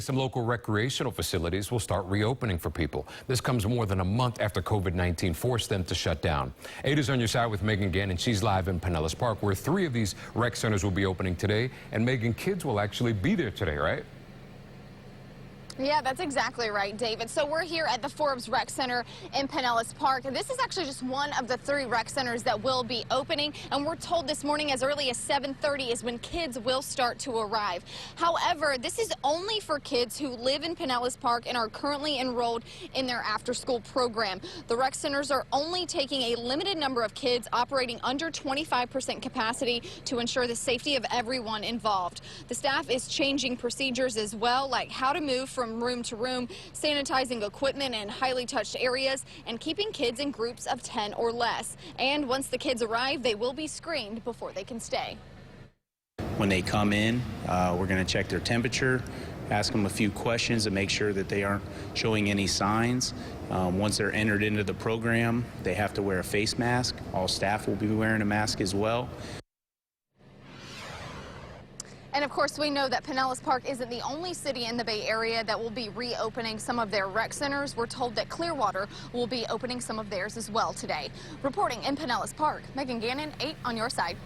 Some local recreational facilities will start reopening for people. This comes more than a month after COVID-19 forced them to shut down. 8 is on your side with Megan Gannon. She's live in Pinellas Park, where 3 of these rec centers will be opening today. And Megan, kids will actually be there today, right? Yeah, that's exactly right, David. So we're here at the Forbes Rec Center in Pinellas Park. This is actually just one of the 3 rec centers that will be opening. And we're told this morning as early as 7:30 is when kids will start to arrive. However, this is only for kids who live in Pinellas Park and are currently enrolled in their after-school program. The rec centers are only taking a limited number of kids, operating under 25% capacity to ensure the safety of everyone involved. The staff is changing procedures as well, like how to move from room to room, sanitizing equipment in highly touched areas, and keeping kids in groups of 10 or less. And once the kids arrive, they will be screened before they can stay. When they come in, we're going to check their temperature, ask them a few questions to make sure that they aren't showing any signs. Once they're entered into the program, they have to wear a face mask. All staff will be wearing a mask as well. And of course, we know that Pinellas Park isn't the only city in the Bay Area that will be reopening some of their rec centers. We're told that Clearwater will be opening some of theirs as well today. Reporting in Pinellas Park, Megan Gannon, 8 on your side.